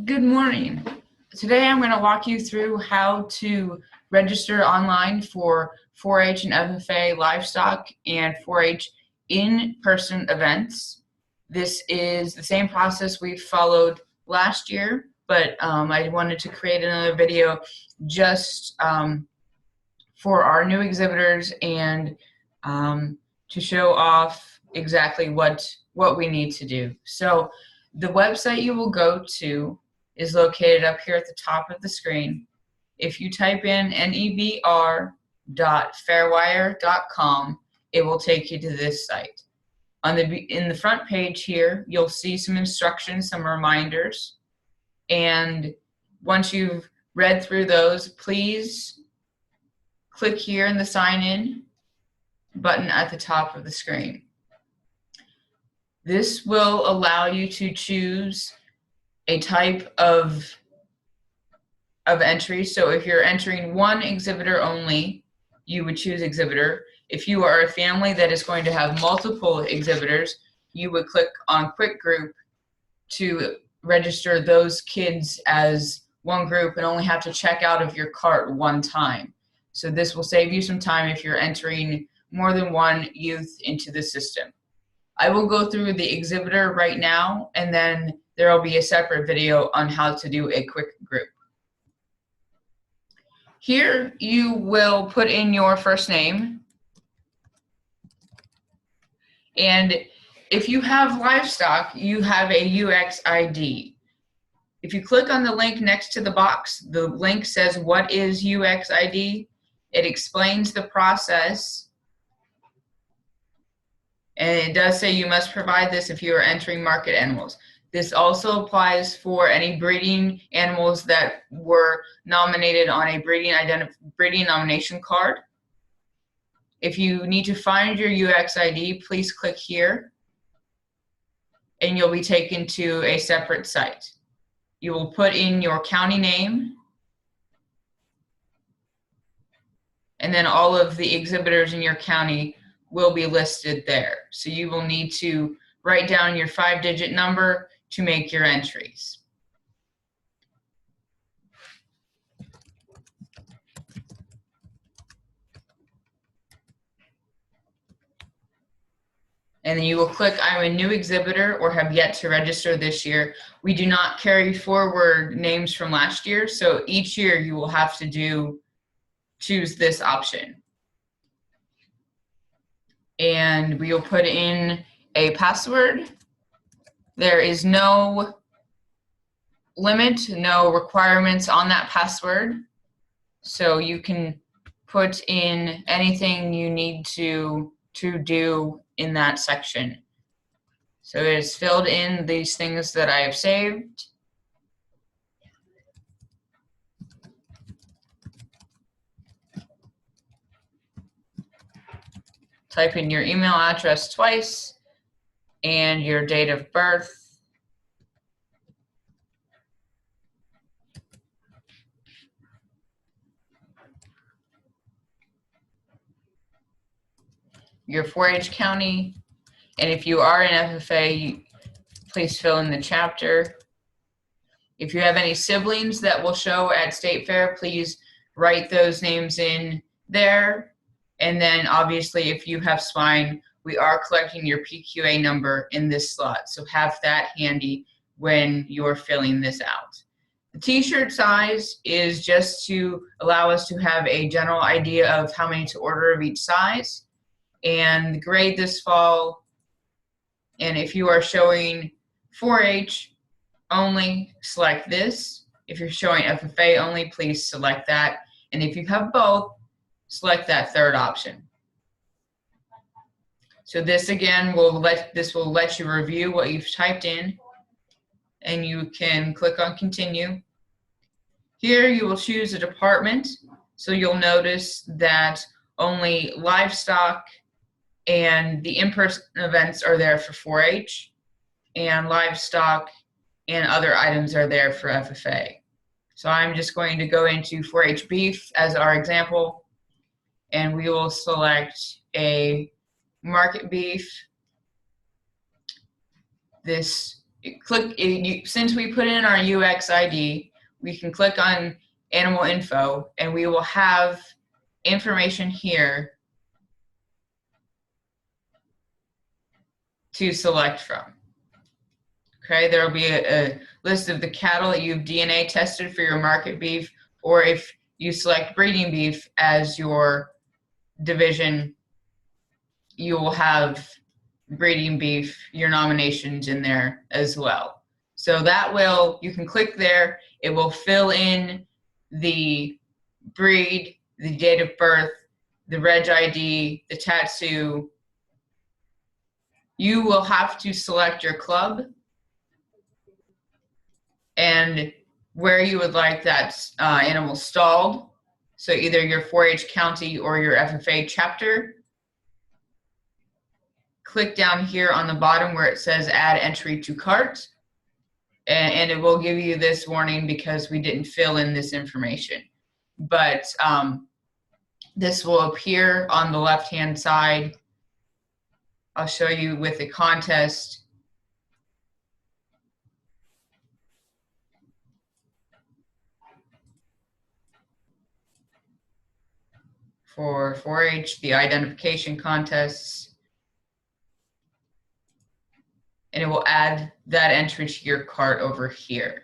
Good morning. Today I'm going to walk you through how to register online for 4-H and FFA livestock and 4-H in-person events. This is the same process we followed last year, but I wanted to create another video just for our new exhibitors and to show off exactly what we need to do. So the website you will go to is located up here at the top of the screen. If you type in nebr.fairwire.com, it will take you to this site. In the front page here, you'll see some instructions, some reminders, and once you've read through those, please click here in the sign in button at the top of the screen. This will allow you to choose a type of entry. So if you're entering one exhibitor only, you would choose exhibitor. If you are a family that is going to have multiple exhibitors, you would click on quick group to register those kids as one group and only have to check out of your cart one time. So this will save you some time if you're entering more than one youth into the system. I will go through the exhibitor right now, and then there will be a separate video on how to do a quick group. Here you will put in your first name, and if you have livestock, you have a UX ID. If you click on the link next to the box, the link says what is UX ID. It explains the process. And it does say you must provide this if you are entering market animals. This also applies for any breeding animals that were nominated on a breeding nomination card. If you need to find your UX ID, please click here, and you'll be taken to a separate site. You will put in your county name, and then all of the exhibitors in your county will be listed there. So you will need to write down your 5-digit number to make your entries. And then you will click I'm a new exhibitor or have yet to register this year. We do not carry forward names from last year, so each year you will have to choose this option. And we will put in a password. There is no limit, no requirements on that password. So you can put in anything you need to do in that section. So it is filled in these things that I have saved. Type in your email address twice and your date of birth. Your 4-H county, and if you are an FFA, please fill in the chapter. If you have any siblings that will show at State Fair, please write those names in there. And then obviously if you have swine, we are collecting your PQA number in this slot, so have that handy when you're filling this out. The t-shirt size is just to allow us to have a general idea of how many to order of each size. And the grade this fall, and if you are showing 4-H only, select this. If you're showing FFA only, please select that. And if you have both, select that third option. So this again will let you review what you've typed in, and you can click on continue. Here you will choose a department, so you'll notice that only livestock and the in-person events are there for 4-H, and livestock and other items are there for FFA. So I'm just going to go into 4-H beef as our example, and we will select a market beef. This Since we put in our UX ID, we can click on animal info and we will have information here to select from. Okay, there will be a list of the cattle that you've DNA tested for your market beef, or if you select breeding beef as your division, you will have breeding beef, your nominations in there as well. So that will, you can click there, it will fill in the breed, the date of birth, the reg ID, the tattoo. You will have to select your club and where you would like that animal stalled. So either your 4-H county or your FFA chapter. Click down here on the bottom where it says add entry to cart. And it will give you this warning because we didn't fill in this information. But this will appear on the left-hand side. I'll show you with the contest. For 4-H, the identification contests, and it will add that entry to your cart over here.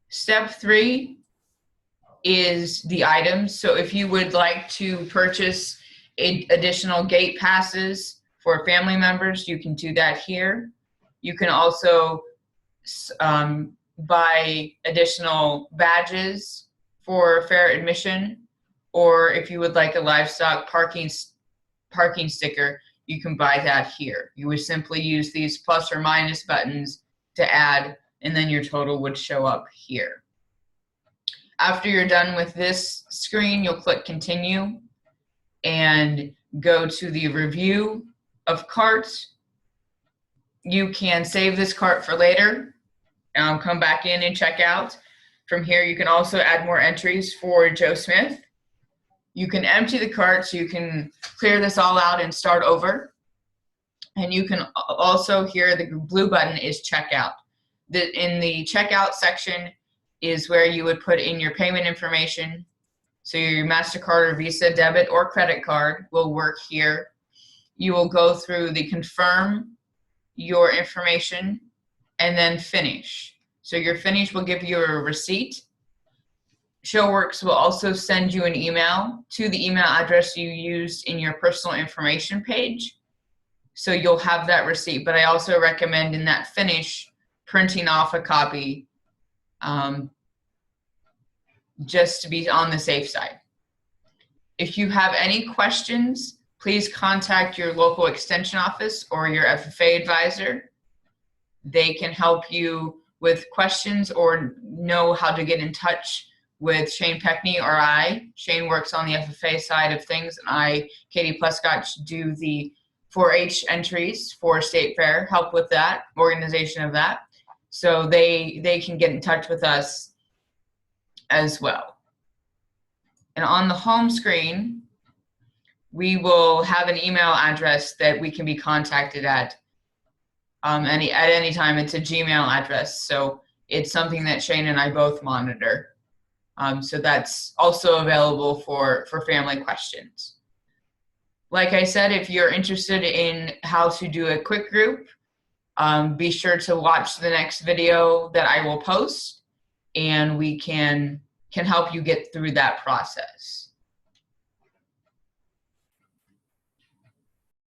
Step 3 is the items. So if you would like to purchase additional gate passes for family members, you can do that here. You can also buy additional badges for fair admission, or if you would like a livestock parking sticker, you can buy that here. You would simply use these plus or minus buttons to add, and then your total would show up here. After you're done with this screen, you'll click continue and go to the review of carts. You can save this cart for later and come back in and check out. From here, you can also add more entries for Joe Smith. You can empty the cart, so you can clear this all out and start over. And you can also, here, the blue button is checkout. In the checkout section is where you would put in your payment information. So your MasterCard or Visa, debit or credit card will work here. You will go through the confirm your information and then finish. So your finish will give you a receipt. ShowWorks will also send you an email to the email address you used in your personal information page. So you'll have that receipt, but I also recommend in that finish printing off a copy just to be on the safe side. If you have any questions, please contact your local extension office or your FFA advisor. They can help you with questions or know how to get in touch with Shane Peckney or I. Shane works on the FFA side of things, and I, Katie Plescott, do the 4-H entries for State Fair, help with that, organization of that. So they can get in touch with us as well. And on the home screen, we will have an email address that we can be contacted at any time. It's a Gmail address, so it's something that Shane and I both monitor. So that's also available for family questions. Like I said, if you're interested in how to do a quick group, be sure to watch the next video that I will post, and we can help you get through that process.